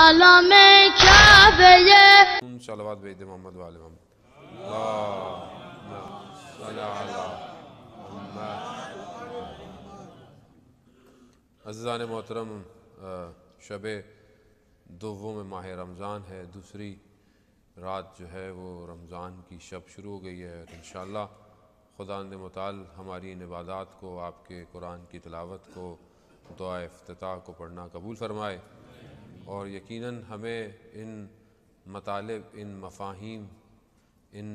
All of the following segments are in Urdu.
سلام کعبه صلوات بید محمد و آل محمد اللہم صلی علی محمد۔ عزیزان محترم، شب دوم ماہ رمضان ہے، دوسری رات جو ہے وہ رمضان کی شب شروع ہو گئی ہے، اور انشاءاللہ خداوند متعال ہماری ان عبادات کو، آپ کے قرآن کی تلاوت کو، دعا افتتاح کو پڑھنا قبول فرمائے، اور یقیناً ہمیں ان مطالب، ان مفاہیم، ان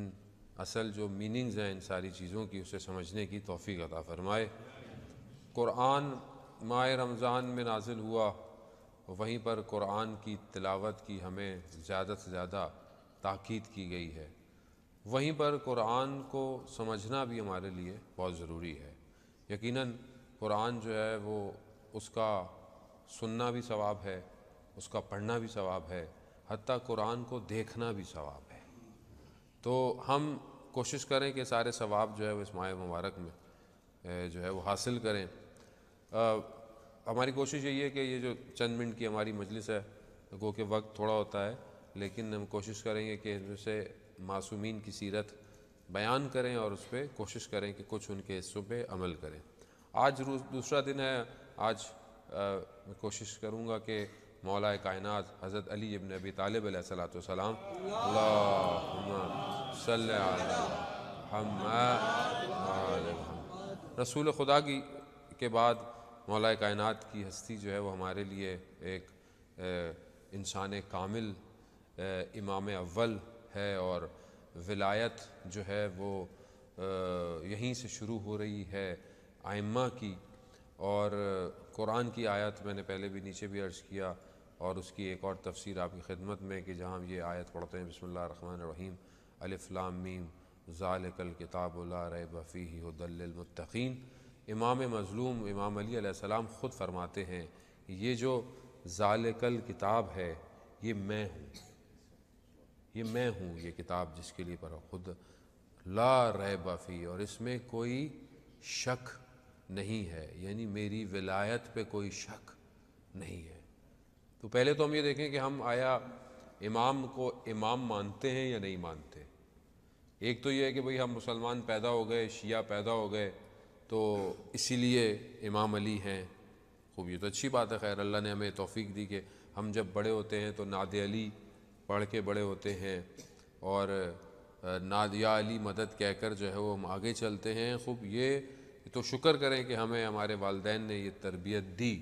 اصل جو میننگز ہیں ان ساری چیزوں کی، اسے سمجھنے کی توفیق عطا فرمائے۔ قرآن ماہ رمضان میں نازل ہوا، وہیں پر قرآن کی تلاوت کی ہمیں زیادہ سے زیادہ تاکید کی گئی ہے، وہیں پر قرآن کو سمجھنا بھی ہمارے لیے بہت ضروری ہے۔ یقیناً قرآن جو ہے وہ اس کا سننا بھی ثواب ہے، اس کا پڑھنا بھی ثواب ہے، حتیٰ قرآن کو دیکھنا بھی ثواب ہے۔ تو ہم کوشش کریں کہ سارے ثواب جو ہے وہ اس ماہ مبارک میں جو ہے وہ حاصل کریں۔ ہماری کوشش یہی ہے کہ یہ جو چند منٹ کی ہماری مجلس ہے، گو کہ وقت تھوڑا ہوتا ہے، لیکن ہم کوشش کریں گے کہ جیسے معصومین کی سیرت بیان کریں اور اس پہ کوشش کریں کہ کچھ ان کے حصوں پہ عمل کریں۔ آج دوسرا دن ہے، آج میں کوشش کروں گا کہ مولا کائنات حضرت علی ابن ابی طالب علیہ السلام اللہم صلی علی محمد رسول خدا کے بعد مولا کائنات کی ہستی جو ہے وہ ہمارے لیے ایک انسان کامل، امام اول ہے، اور ولایت جو ہے وہ یہیں سے شروع ہو رہی ہے ائمہ کی۔ اور قرآن کی آیت میں نے پہلے بھی نیچے بھی عرض کیا، اور اس کی ایک اور تفسیر آپ کی خدمت میں کہ جہاں یہ آیت پڑھتے ہیں بسم اللہ الرحمن الرحیم الف لام میم ذالک الکتاب لا ریب فیہ ھدی للمتقین۔ امام مظلوم امام علی علیہ السلام خود فرماتے ہیں یہ جو ذالک الکتاب ہے یہ میں ہوں، یہ کتاب جس کے لیے پڑھا خود لا ریب فیہ، اور اس میں کوئی شک نہیں ہے، یعنی میری ولایت پہ کوئی شک نہیں ہے۔ تو پہلے تو ہم یہ دیکھیں کہ ہم آیا امام کو امام مانتے ہیں یا نہیں مانتے۔ ایک تو یہ ہے کہ بھئی ہم مسلمان پیدا ہو گئے، شیعہ پیدا ہو گئے، تو اسی لیے امام علی ہیں۔ خوب، یہ تو اچھی بات ہے، خیر اللہ نے ہمیں توفیق دی کہ ہم جب بڑے ہوتے ہیں تو ناد علی پڑھ کے بڑے ہوتے ہیں، اور ناد یا علی مدد کہہ کر جو ہے وہ ہم آگے چلتے ہیں۔ خوب، یہ تو شکر کریں کہ ہمیں ہمارے والدین نے یہ تربیت دی۔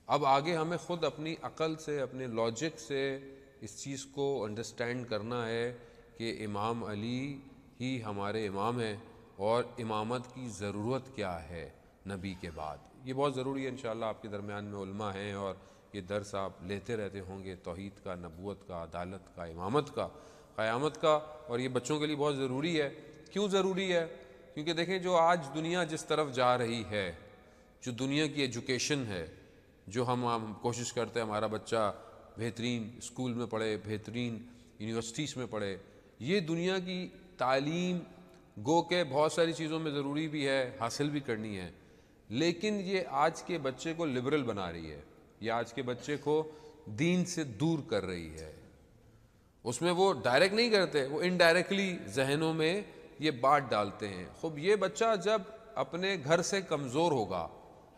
اب آگے ہمیں خود اپنی عقل سے، اپنے لاجک سے اس چیز کو انڈرسٹینڈ کرنا ہے کہ امام علی ہی ہمارے امام ہیں، اور امامت کی ضرورت کیا ہے نبی کے بعد۔ یہ بہت ضروری ہے۔ انشاءاللہ آپ کے درمیان میں علماء ہیں، اور یہ درس آپ لیتے رہتے ہوں گے، توحید کا، نبوت کا، عدالت کا، امامت کا، قیامت کا، اور یہ بچوں کے لیے بہت ضروری ہے۔ کیوں ضروری ہے؟ کیونکہ دیکھیں جو آج دنیا جس طرف جا رہی ہے، جو دنیا کی ایجوکیشن ہے، جو ہم کوشش کرتے ہیں ہمارا بچہ بہترین اسکول میں پڑھے، بہترین یونیورسٹیز میں پڑھے، یہ دنیا کی تعلیم گو کہ بہت ساری چیزوں میں ضروری بھی ہے، حاصل بھی کرنی ہے، لیکن یہ آج کے بچے کو لبرل بنا رہی ہے، یہ آج کے بچے کو دین سے دور کر رہی ہے۔ اس میں وہ ڈائریکٹ نہیں کرتے، وہ انڈائریکٹلی ذہنوں میں یہ بات ڈالتے ہیں۔ خوب، یہ بچہ جب اپنے گھر سے کمزور ہوگا،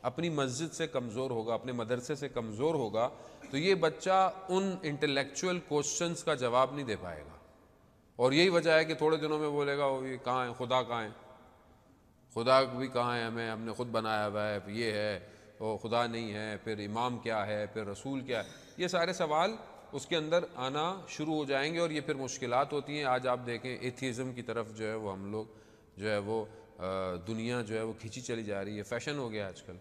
اپنی مسجد سے کمزور ہوگا، اپنے مدرسے سے کمزور ہوگا، تو یہ بچہ ان انٹلیکچوئل کوسچنز کا جواب نہیں دے پائے گا، اور یہی وجہ ہے کہ تھوڑے دنوں میں بولے گا وہ یہ کہاں ہے، خدا کہاں ہے، خدا بھی کہاں ہے، ہم نے خود بنایا ہوا ہے، یہ ہے، وہ خدا نہیں ہے، پھر امام کیا ہے، پھر رسول کیا ہے، یہ سارے سوال اس کے اندر آنا شروع ہو جائیں گے، اور یہ پھر مشکلات ہوتی ہیں۔ آج آپ دیکھیں ایتھیزم کی طرف جو ہے وہ ہم لوگ جو ہے وہ دنیا جو ہے وہ کھینچی چلی جا رہی ہے، فیشن ہو گیا آج کل،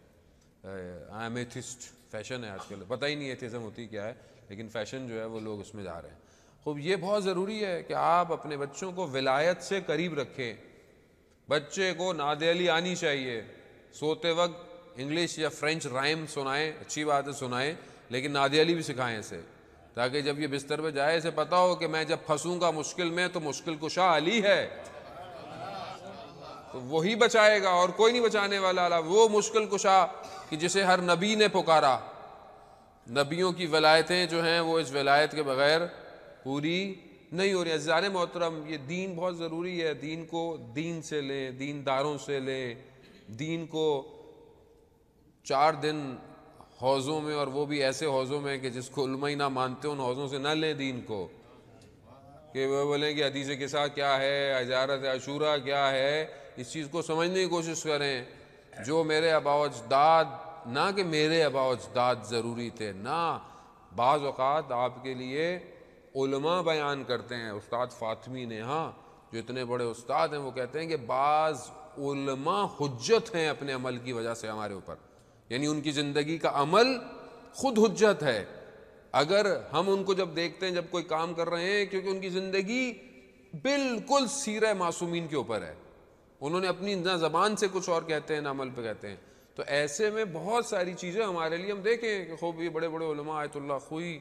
آئی ایم ایتھسٹ فیشن ہے آج کل، پتہ ہی نہیں ایتھیزم ہوتی کیا ہے، لیکن فیشن جو ہے وہ لوگ اس میں جا رہے ہیں۔ خوب، یہ بہت ضروری ہے کہ آپ اپنے بچوں کو ولایت سے قریب رکھیں۔ بچے کو نعت علی آنی چاہیے، سوتے وقت انگلش یا فرینچ رائم سنائیں، اچھی بات ہے سنائیں، لیکن نعت علی بھی سکھائیں اسے، تاکہ جب یہ بستر پہ جائے اسے پتا ہو کہ میں جب پھنسوں گا مشکل میں تو مشکل کشا علی ہے، تو وہی بچائے گا اور کوئی نہیں بچانے والا۔ وہ مشکل کشا کہ جسے ہر نبی نے پکارا، نبیوں کی ولایتیں جو ہیں وہ اس ولایت کے بغیر پوری نہیں ہو رہی ہیں۔ عزیزان محترم، یہ دین بہت ضروری ہے، دین کو دین سے لیں، دینداروں سے لیں، دین کو 4 دن حوضوں میں، اور وہ بھی ایسے حوضوں میں کہ جس کو علماء ہی نہ مانتے ان حوضوں سے نہ لیں دین کو، کہ وہ بولیں کہ حدیث قصہ کیا ہے، اجارت عاشورہ کیا ہے، اس چیز کو سمجھنے کی کوشش کریں۔ جو میرے آباء و اجداد، نہ کہ میرے آباء و اجداد ضروری تھے، نہ، بعض اوقات آپ کے لیے علماء بیان کرتے ہیں، استاد فاطمی نے، ہاں جو اتنے بڑے استاد ہیں، وہ کہتے ہیں کہ بعض علماء حجت ہیں اپنے عمل کی وجہ سے ہمارے اوپر، یعنی ان کی زندگی کا عمل خود حجت ہے۔ اگر ہم ان کو جب دیکھتے ہیں جب کوئی کام کر رہے ہیں، کیونکہ ان کی زندگی بالکل سیرہ معصومین کے اوپر ہے، انہوں نے اپنی نہ زبان سے کچھ اور کہتے ہیں نہ عمل پہ کہتے ہیں، تو ایسے میں بہت ساری چیزیں ہمارے لیے ہم دیکھیں کہ خوب یہ بڑے بڑے علماء، آیت اللہ خوئی،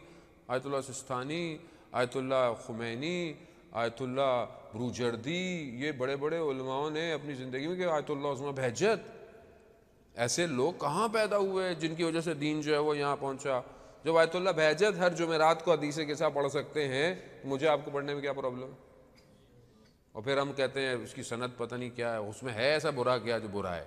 آیت اللہ سستانی، آیت اللہ خمینی، آیت اللہ بروجردی، یہ بڑے بڑے علماءوں نے اپنی زندگی میں، کہ آیت اللہ عثمان بہجت، ایسے لوگ کہاں پیدا ہوئے جن کی وجہ سے دین جو ہے وہ یہاں پہنچا۔ جب آیت اللہ بہجت ہر جمعرات کو حدیث قصہ پڑھ سکتے ہیں، مجھے آپ کو پڑھنے میں کیا پرابلم ہے؟ اور پھر ہم کہتے ہیں اس کی سند پتہ نہیں کیا ہے، اس میں ہے ایسا برا کیا جو برا ہے،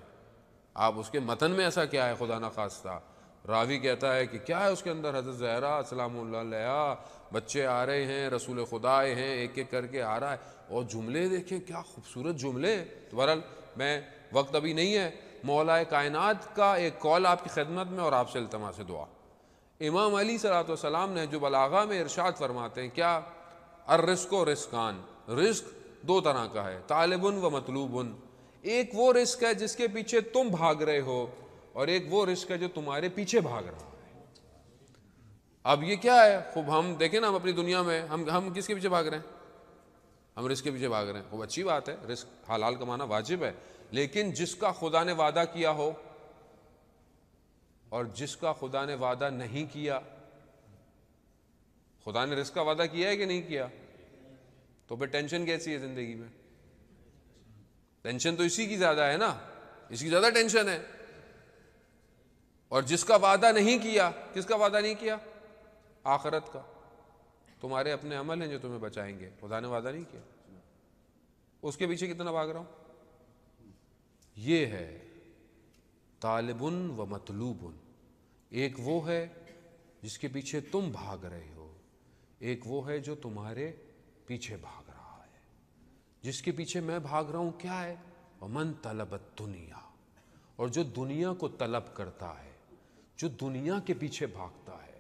آپ اس کے متن میں ایسا کیا ہے خدا نخواستہ، راوی کہتا ہے کہ کیا ہے اس کے اندر، حضرت زہرا سلام اللہ علیہا، بچے آ رہے ہیں، رسول خدا آئے ہیں، ایک ایک کر کے آ رہا ہے، اور جملے دیکھیں کیا خوبصورت جملے۔ تو بہرحال میں، وقت ابھی نہیں ہے، مولا کائنات کا ایک قول آپ کی خدمت میں اور آپ سے التماس دعا۔ امام علی صلی اللہ علیہ وسلم نے جو بلاغہ میں ارشاد فرماتے ہیں، کیا؟ الرزق و رزقان، رزق 2 طرح کا ہے، طالب و مطلوب۔ ایک وہ رزق ہے جس کے پیچھے تم بھاگ رہے ہو، اور ایک وہ رزق ہے جو تمہارے پیچھے بھاگ رہا ہے۔ اب یہ کیا ہے؟ خوب ہم دیکھیں نا، ہم اپنی دنیا میں ہم کس کے پیچھے بھاگ رہے ہیں؟ ہم رزق کے پیچھے بھاگ رہے ہیں۔ خوب اچھی بات ہے، رزق حلال کمانا واجب ہے، لیکن جس کا خدا نے وعدہ کیا ہو اور جس کا خدا نے وعدہ نہیں کیا، خدا نے رزق کا وعدہ کیا ہے کہ نہیں کیا؟ تو پھر ٹینشن کیسی ہے زندگی میں؟ ٹینشن تو اسی کی زیادہ ہے نا، اس کی زیادہ ٹینشن ہے۔ اور جس کا وعدہ نہیں کیا، کس کا وعدہ نہیں کیا؟ آخرت کا۔ تمہارے اپنے عمل ہیں جو تمہیں بچائیں گے، خدا نے وعدہ نہیں کیا، اس کے پیچھے کتنا بھاگ رہا ہوں۔ یہ ہے طالب و مطلوب۔ ایک وہ ہے جس کے پیچھے تم بھاگ رہے ہو، ایک وہ ہے جو تمہارے پیچھے بھاگ رہا ہے۔ جس کے پیچھے میں بھاگ رہا ہوں کیا ہے؟ ومن طلب الدنیا، اور جو دنیا کو طلب کرتا ہے، جو دنیا کے پیچھے بھاگتا ہے،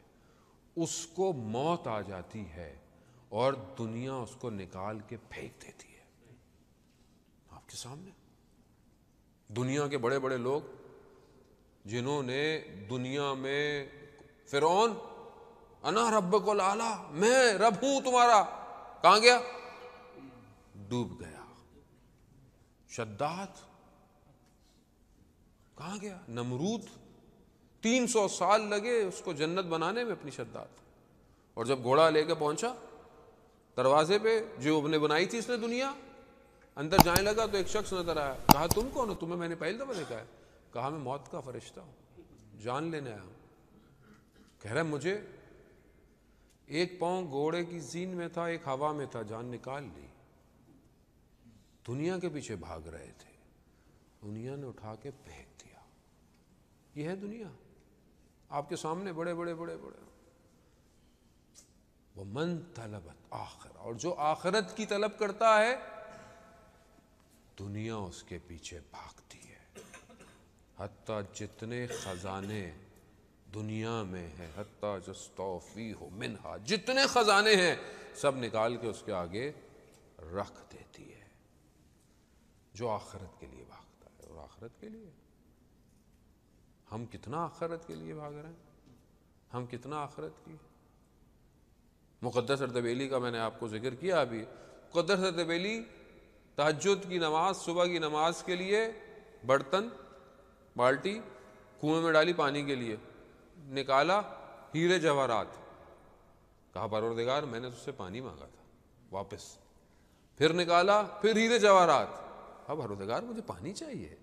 اس کو موت آ جاتی ہے اور دنیا اس کو نکال کے پھینک دیتی ہے۔ آپ کے سامنے دنیا کے بڑے بڑے لوگ جنہوں نے دنیا میں، فرعون، انا ربک الاعلی، میں رب ہوں تمہارا، کہاں گیا؟ ڈوب گیا۔ شداد کہاں گیا؟ نمرود 300 سال لگے اس کو جنت بنانے میں اپنی شداد، اور جب گھوڑا لے کے پہنچا دروازے پہ جو نے بنائی تھی اس نے دنیا، اندر جانے لگا تو ایک شخص نظر آیا، کہا تم کون ہو؟ تمہیں میں نے پہلی دفعہ دیکھا ہے۔ کہا میں موت کا فرشتہ ہوں، جان لینے آیا ہوں۔ کہہ رہا ہے مجھے ایک پاؤں گھوڑے کی زین میں تھا، ایک ہوا میں تھا، جان نکال لی۔ دنیا کے پیچھے بھاگ رہے تھے، دنیا نے اٹھا کے پھینک دیا۔ یہ ہے دنیا آپ کے سامنے، بڑے بڑے بڑے بڑے۔ ومن طلبت آخر، اور جو آخرت کی طلب کرتا ہے، دنیا اس کے پیچھے بھاگتی ہے۔ حتیٰ جتنے خزانے دنیا میں ہیں، حتیٰ یستوفیہ منہا، جتنے خزانے ہیں سب نکال کے اس کے آگے رکھ دیتی ہے۔ جو آخرت کے لیے بھاگتا ہے، اور آخرت کے لیے ہم کتنا آخرت کے لیے بھاگ رہے ہیں، ہم کتنا آخرت کی۔ مقدس اردبیلی کا میں نے آپ کو ذکر کیا ابھی۔ مقدس اردبیلی تہجد کی نماز، صبح کی نماز کے لیے برتن، بالٹی کنویں میں ڈالی پانی کے لیے، نکالا ہیرے جواہرات، کہا پروردگار میں نے تجھ سے پانی مانگا تھا واپس، پھر نکالا، پھر ہیرے جواہرات، کہا پروردگار مجھے پانی چاہیے،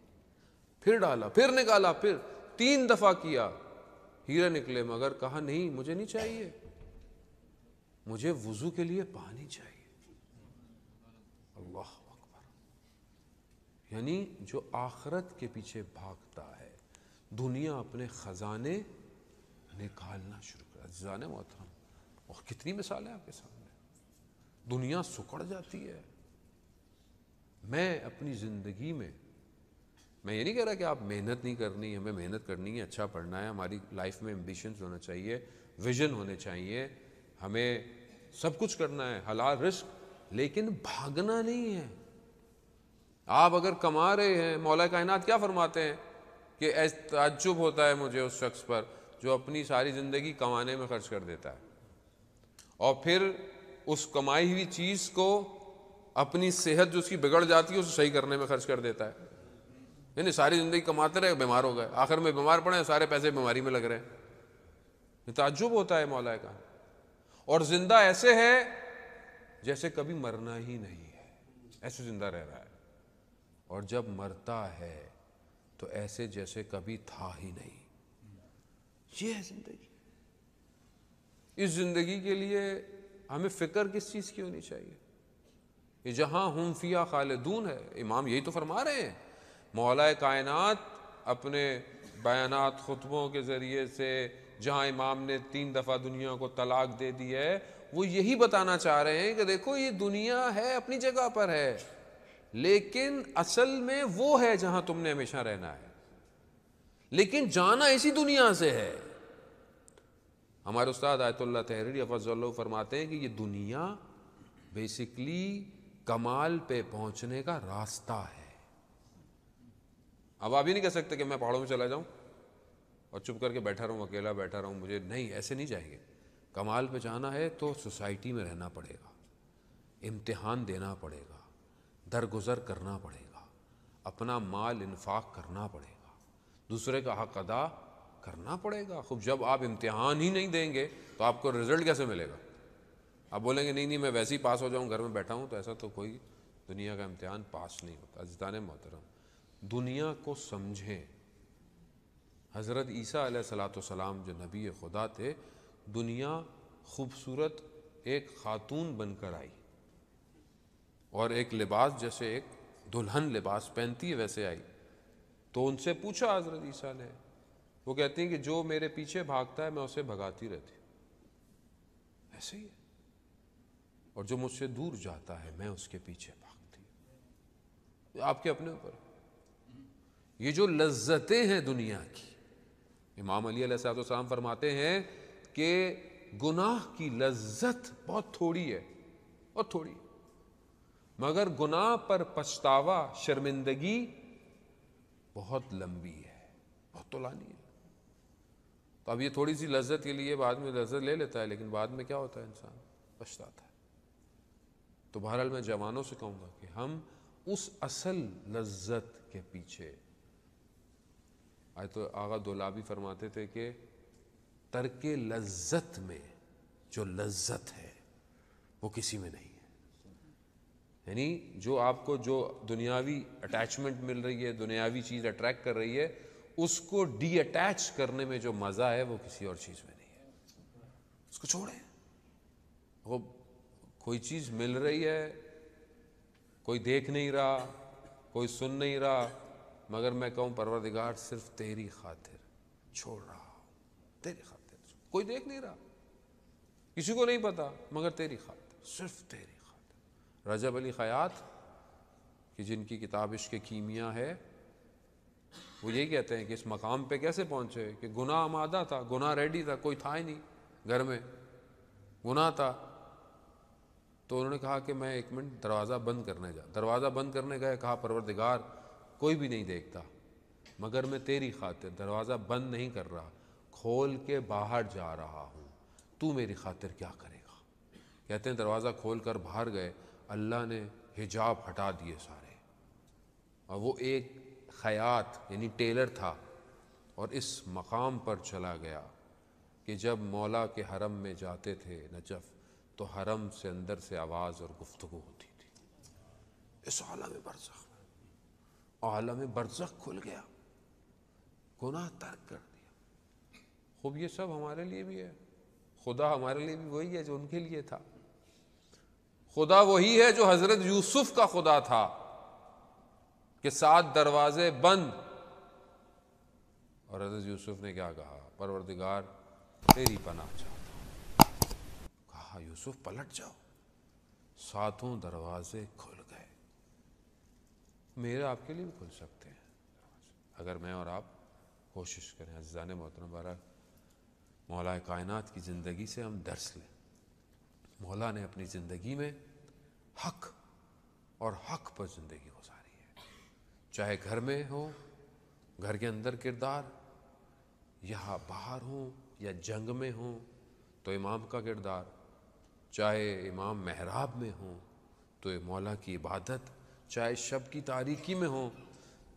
پھر ڈالا، پھر نکالا، پھر 3 دفعہ کیا۔ ہیرا نکلے، مگر کہا نہیں مجھے نہیں چاہیے، مجھے وضو کے لیے پانی چاہیے۔ اللہ اکبر، یعنی جو آخرت کے پیچھے بھاگتا ہے، دنیا اپنے خزانے نکالنا شروع کر۔ عزیزان محترم، اور کتنی مثالیں آپ کے سامنے، دنیا سکڑ جاتی ہے۔ میں اپنی زندگی میں یہ نہیں کہہ رہا کہ آپ محنت نہیں کرنی، ہمیں محنت کرنی ہے، اچھا پڑھنا ہے، ہماری لائف میں ایمبیشنز ہونا چاہیے، ویژن ہونے چاہیے، ہمیں سب کچھ کرنا ہے، حلال رزق، لیکن بھاگنا نہیں ہے۔ آپ اگر کما رہے ہیں، مولا کائنات کیا فرماتے ہیں کہ تعجب ہوتا ہے مجھے اس شخص پر جو اپنی ساری زندگی کمانے میں خرچ کر دیتا ہے اور پھر اس کمائی ہوئی چیز کو اپنی صحت جو اس کی بگڑ جاتی ہے اسے صحیح کرنے میں خرچ کر دیتا ہے۔ یعنی ساری زندگی کماتے رہے، بیمار ہو گئے، آخر میں بیمار پڑے، سارے پیسے بیماری میں لگ رہے ہیں۔ تعجب ہوتا ہے مولا کا۔ اور زندہ ایسے ہے جیسے کبھی مرنا ہی نہیں ہے، ایسے زندہ رہ رہا ہے، اور جب مرتا ہے تو ایسے جیسے کبھی تھا ہی نہیں۔ یہ ہے زندگی۔ اس زندگی کے لیے ہمیں فکر کس چیز کی ہونی چاہیے؟ یہ جہاں ہم فیہا خالدون ہے، امام یہی تو فرما رہے ہیں۔ مولا کائنات اپنے بیانات خطبوں کے ذریعے سے جہاں امام نے 3 دفعہ دنیا کو طلاق دے دی ہے، وہ یہی بتانا چاہ رہے ہیں کہ دیکھو یہ دنیا ہے، اپنی جگہ پر ہے، لیکن اصل میں وہ ہے جہاں تم نے ہمیشہ رہنا ہے، لیکن جانا اسی دنیا سے ہے۔ ہمارے استاد آیت اللہ تحریری حفظہ اللہ فرماتے ہیں کہ یہ دنیا بیسیکلی کمال پہ پہنچنے کا راستہ ہے۔ اب آپ یہ نہیں کہہ سکتے کہ میں پہاڑوں میں چلا جاؤں اور چپ کر کے بیٹھا رہوں، اکیلا بیٹھا رہوں، مجھے نہیں، ایسے نہیں جائیں گے۔ کمال پہ جانا ہے تو سوسائٹی میں رہنا پڑے گا، امتحان دینا پڑے گا، درگزر کرنا پڑے گا، اپنا مال انفاق کرنا پڑے گا، دوسرے کا حق ادا کرنا پڑے گا۔ خوب جب آپ امتحان ہی نہیں دیں گے تو آپ کو رزلٹ کیسے ملے گا؟ آپ بولیں گے نہیں میں ویسے ہی پاس ہو جاؤں، گھر میں بیٹھا ہوں، تو ایسا تو کوئی دنیا کا امتحان پاس نہیں ہوتا۔ عزیزان محترم، دنیا کو سمجھیں۔ حضرت عیسیٰ علیہ السلام جو نبی خدا تھے، دنیا خوبصورت ایک خاتون بن کر آئی اور ایک لباس جیسے ایک دلہن لباس پہنتی ہے ویسے آئی۔ تو ان سے پوچھا حضرت عیسیٰ نے، وہ کہتی ہیں کہ جو میرے پیچھے بھاگتا ہے میں اسے بھگاتی رہتی ہوں، ایسے ہی ہے، اور جو مجھ سے دور جاتا ہے میں اس کے پیچھے بھاگتی ہوں۔ آپ کے اپنے اوپر یہ جو لذتیں ہیں دنیا کی، امام علی علیہ السلام فرماتے ہیں کہ گناہ کی لذت بہت تھوڑی ہے، بہت تھوڑی، مگر گناہ پر پچھتاوا، شرمندگی بہت لمبی ہے، بہت طولانی ہے۔ تو اب یہ تھوڑی سی لذت کے لیے بعد میں لذت لے لیتا ہے، لیکن بعد میں کیا ہوتا ہے؟ انسان پچھتاتا ہے۔ تو بہرحال میں جوانوں سے کہوں گا کہ ہم اس اصل لذت کے پیچھے، تو آغا دولابی فرماتے تھے کہ ترک لذت میں جو لذت ہے وہ کسی میں نہیں ہے۔ یعنی جو آپ کو جو دنیاوی اٹیچمنٹ مل رہی ہے، دنیاوی چیز اٹریکٹ کر رہی ہے، اس کو ڈی اٹیچ کرنے میں جو مزہ ہے وہ کسی اور چیز میں نہیں ہے۔ اس کو چھوڑیں۔ وہ کوئی چیز مل رہی ہے، کوئی دیکھ نہیں رہا، کوئی سن نہیں رہا، مگر میں کہوں پروردگار صرف تیری خاطر چھوڑ رہا ہوں، تیری خاطر، کوئی دیکھ نہیں رہا، کسی کو نہیں پتا، مگر تیری خاطر، صرف تیری خاطر۔ رجب علی خیاط کہ جن کی کتاب عشق کیمیا ہے، وہ یہی کہتے ہیں کہ اس مقام پہ کیسے پہنچے کہ گناہ آمادہ تھا، گناہ ریڈی تھا، کوئی تھا ہی نہیں گھر میں، گناہ تھا۔ تو انہوں نے کہا کہ میں 1 منٹ دروازہ بند کرنے دروازہ بند کرنے گئے، کہا پروردگار کوئی بھی نہیں دیکھتا، مگر میں تیری خاطر دروازہ بند نہیں کر رہا، کھول کے باہر جا رہا ہوں، تو میری خاطر کیا کرے گا؟ کہتے ہیں دروازہ کھول کر باہر گئے، اللہ نے حجاب ہٹا دیے سارے، اور وہ ایک خیاط یعنی ٹیلر تھا، اور اس مقام پر چلا گیا کہ جب مولا کے حرم میں جاتے تھے نجف، تو حرم سے اندر سے آواز اور گفتگو ہوتی تھی۔ اس عالم برزخ میں عالم برزخ کھل گیا، گناہ ترک کر دیا، خوب یہ سب ہمارے لیے بھی ہے. خدا ہمارے لیے بھی وہی ہے جو ان کے لیے تھا. خدا وہی ہے جو حضرت یوسف کا خدا تھا کہ 7 دروازے بند، اور حضرت یوسف نے کیا کہا؟ پروردگار تیری پناہ چاہتا ہوں. کہا یوسف پلٹ جاؤ، 7 دروازے کھل گئے. میرے آپ کے لیے بھی کھل سکتے ہیں اگر میں اور آپ کوشش کریں. عزیزان محترم، بہرحال مولا کائنات کی زندگی سے ہم درس لیں. مولا نے اپنی زندگی میں حق اور حق پر زندگی گزاری ہے، چاہے گھر میں ہو، گھر کے اندر کردار، یا باہر ہوں یا جنگ میں ہوں تو امام کا کردار، چاہے امام محراب میں ہوں تو مولا کی عبادت، چاہے شب کی تاریکی میں ہوں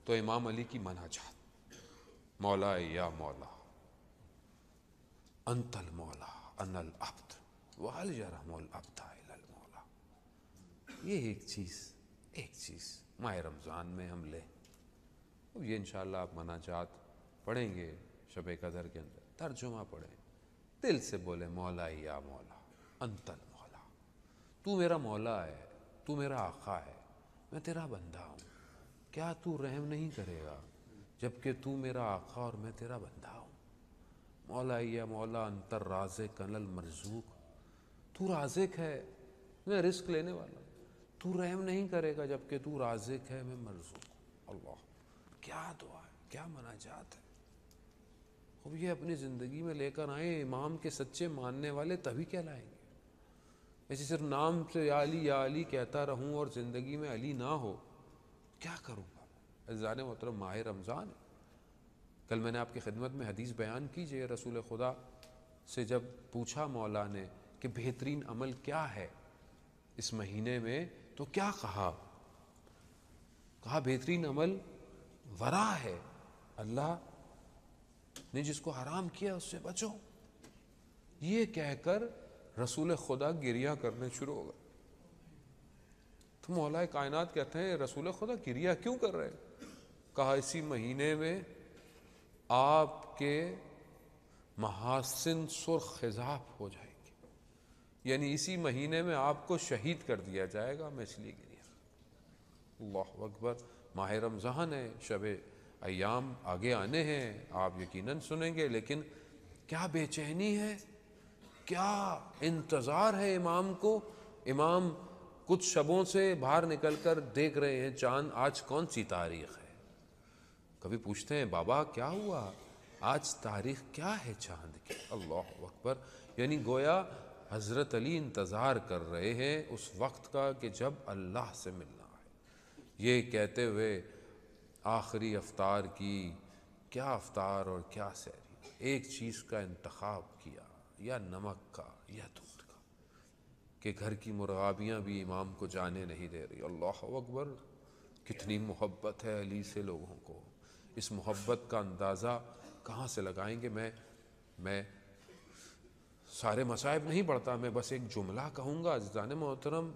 تو امام علی کی مناجات. مولا یا مولا انت المولا انا العبد وهل يرحم العبد الا المولا. یہ ایک چیز ماہ رمضان میں ہم لیں. یہ انشاءاللہ آپ مناجات پڑھیں گے شب قدر کے اندر، ترجمہ پڑھیں، دل سے بولیں مولا یا مولا انت المولا. تو میرا مولا ہے، تو میرا آقا ہے، میں تیرا بندہ ہوں. کیا تو رحم نہیں کرے گا جبکہ تو میرا آقا اور میں تیرا بندہ ہوں؟ مولا یا مولا انت الرازق انا المرزوق. تو رازق ہے، میں رزق لینے والا ہوں. تو رحم نہیں کرے گا جبکہ تو رازق ہے، میں مرزوق ہوں. اللہ، کیا دعا ہے، کیا مناجات ہے. اب یہ اپنی زندگی میں لے کر آئیں. امام کے سچے ماننے والے تبھی کہلائیں گے. ایسے صرف نام سے یا علی کہتا رہوں اور زندگی میں علی نہ ہو، کیا کروں گا؟ عزیزان محترم، ماہ رمضان ہے. کل میں نے آپ کی خدمت میں حدیث بیان کیجئے. رسول خدا سے جب پوچھا مولا نے کہ بہترین عمل کیا ہے اس مہینے میں، تو کیا کہا؟ کہا بہترین عمل ورع ہے. اللہ نے جس کو حرام کیا اس سے بچو. یہ کہہ کر رسول خدا گریہ کرنے شروع ہو گئے. تو مولا کائنات کہتے ہیں رسول خدا گریہ کیوں کر رہے ہیں؟ کہا اسی مہینے میں آپ کے محاسن سرخ خضاب ہو جائیں گے، یعنی اسی مہینے میں آپ کو شہید کر دیا جائے گا، میں اس لیے گریہ. اللہ اکبر. ماہ رمضان ہے، شب ایام آگے آنے ہیں، آپ یقیناً سنیں گے، لیکن کیا بے چینی ہے، کیا انتظار ہے امام کو. امام کچھ شبوں سے باہر نکل کر دیکھ رہے ہیں چاند، آج کون سی تاریخ ہے. کبھی پوچھتے ہیں بابا کیا ہوا، آج تاریخ کیا ہے چاند کی. اللہ اکبر. یعنی گویا حضرت علی انتظار کر رہے ہیں اس وقت کا کہ جب اللہ سے ملنا ہے. یہ کہتے ہوئے آخری افطار کی، کیا افطار اور کیا سحری، ایک چیز کا انتخاب کیا، یا نمک کا یا دودھ کا، کہ گھر کی مرغابیاں بھی امام کو جانے نہیں دے رہی. اللہ اکبر. کتنی محبت ہے علی سے لوگوں کو. اس محبت کا اندازہ کہاں سے لگائیں گے؟ میں سارے مصائب نہیں پڑھتا، میں بس ایک جملہ کہوں گا عزیزان محترم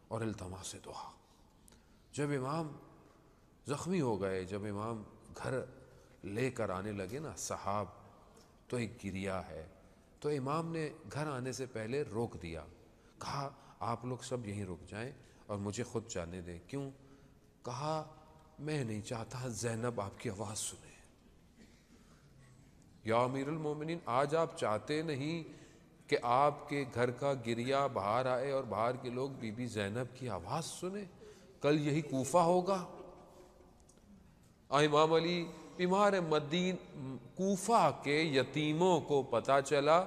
اور التماس دعا. جب امام زخمی ہو گئے، جب امام گھر لے کر آنے لگے نا صحاب، تو ایک گریہ ہے. تو امام نے گھر آنے سے پہلے روک دیا. کہا آپ لوگ سب یہیں رک جائیں اور مجھے خود جانے دیں. کیوں؟ کہا میں نہیں چاہتا زینب آپ کی آواز سنے. یا امیر المومنین، آج آپ چاہتے نہیں کہ آپ کے گھر کا گریہ باہر آئے اور باہر کے لوگ بی بی زینب کی آواز سنیں. کل یہی کوفہ ہوگا. امام علی بیمار کوفہ کے یتیموں کو پتہ چلا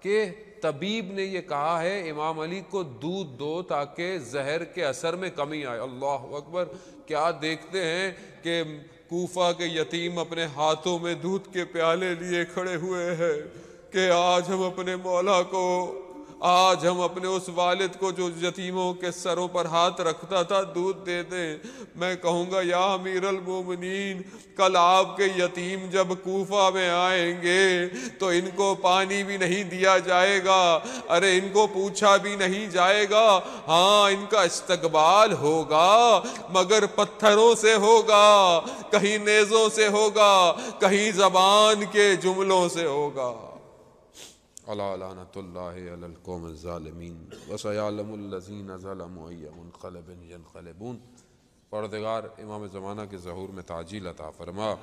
کہ طبیب نے یہ کہا ہے امام علی کو دودھ دو تاکہ زہر کے اثر میں کمی آئے. اللہ اکبر. کیا دیکھتے ہیں کہ کوفہ کے یتیم اپنے ہاتھوں میں دودھ کے پیالے لیے کھڑے ہوئے ہیں کہ آج ہم اپنے مولا کو آج ہم اپنے اس والد کو جو یتیموں کے سروں پر ہاتھ رکھتا تھا دودھ دے دیں۔ میں کہوں گا یا امیر المومنین، کل آپ کے یتیم جب کوفہ میں آئیں گے تو ان کو پانی بھی نہیں دیا جائے گا، ارے ان کو پوچھا بھی نہیں جائے گا، ہاں ان کا استقبال ہوگا مگر پتھروں سے ہوگا، کہیں نیزوں سے ہوگا، کہیں زبان کے جملوں سے ہوگا۔ الا لعنۃ اللہ علی القوم الظالمین وسیعلم الذین ظلموا ای منقلب ینقلبون۔ پروردگار امام زمانہ کے ظہور میں تعجیل عطا فرما،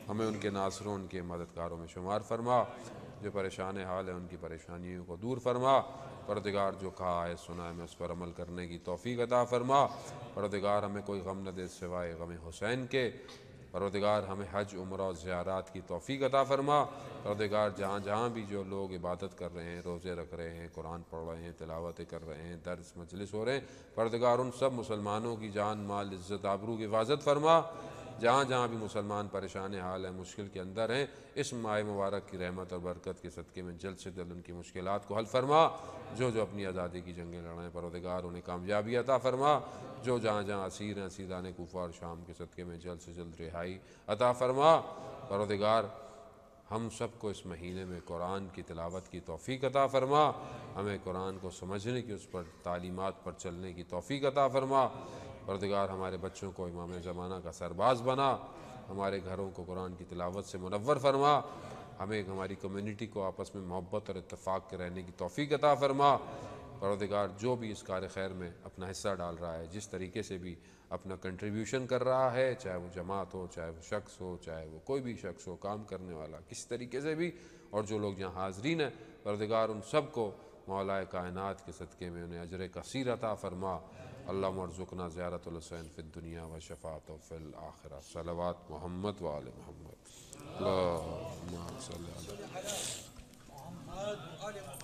ہمیں ان کے ناصروں ان کے مددگاروں میں شمار فرما، جو پریشان حال ہیں ان کی پریشانیوں کو دور فرما۔ پروردگار جو کہا ہے سنا ہے، ہمیں اس پر عمل کرنے کی توفیق عطا فرما۔ پروردگار ہمیں کوئی غم نہ دے سوائے غم حسین کے۔ پروردگار ہمیں حج عمرہ و زیارات کی توفیق عطا فرما۔ پروردگار جہاں جہاں بھی جو لوگ عبادت کر رہے ہیں، روزے رکھ رہے ہیں، قرآن پڑھ رہے ہیں، تلاوتیں کر رہے ہیں، درس مجلس ہو رہے ہیں، پروردگار ان سب مسلمانوں کی جان مال عزت آبرو کی حفاظت فرما۔ جہاں جہاں بھی مسلمان پریشان حال ہیں، مشکل کے اندر ہیں، اس ماہ مبارک کی رحمت اور برکت کے صدقے میں جلد سے جلد ان کی مشکلات کو حل فرما۔ جو جو اپنی آزادی کی جنگیں لڑ رہے ہیں پروردگار انہیں کامیابی عطا فرما۔ جو جہاں جہاں اسیر ہیں، اسیران کوفہ اور شام کے صدقے میں جلد سے جلد رہائی عطا فرما۔ پروردگار ہم سب کو اس مہینے میں قرآن کی تلاوت کی توفیق عطا فرما، ہمیں قرآن کو سمجھنے کی، اس پر تعلیمات پر چلنے کی توفیق عطا فرما۔ پروردگار ہمارے بچوں کو امام زمانہ کا سرباز بنا، ہمارے گھروں کو قرآن کی تلاوت سے منور فرما، ہمیں ہماری کمیونٹی کو آپس میں محبت اور اتفاق کے رہنے کی توفیق عطا فرما۔ پروردگار جو بھی اس کار خیر میں اپنا حصہ ڈال رہا ہے، جس طریقے سے بھی اپنا کنٹریبیوشن کر رہا ہے، چاہے وہ جماعت ہو، چاہے وہ شخص ہو، چاہے وہ کوئی بھی شخص ہو، کام کرنے والا کسی طریقے سے بھی، اور جو لوگ یہاں حاضرین ہیں، پروردگار ان سب کو مولا کائنات کے صدقے میں انہیں اجر کثیر عطا فرما۔ اللہم ارزقنا زیارت الحسین فی الدنیا و شفاعتہ فی الآخرہ۔ صلوات محمد و آل محمد۔ اللہم صلی علی محمد۔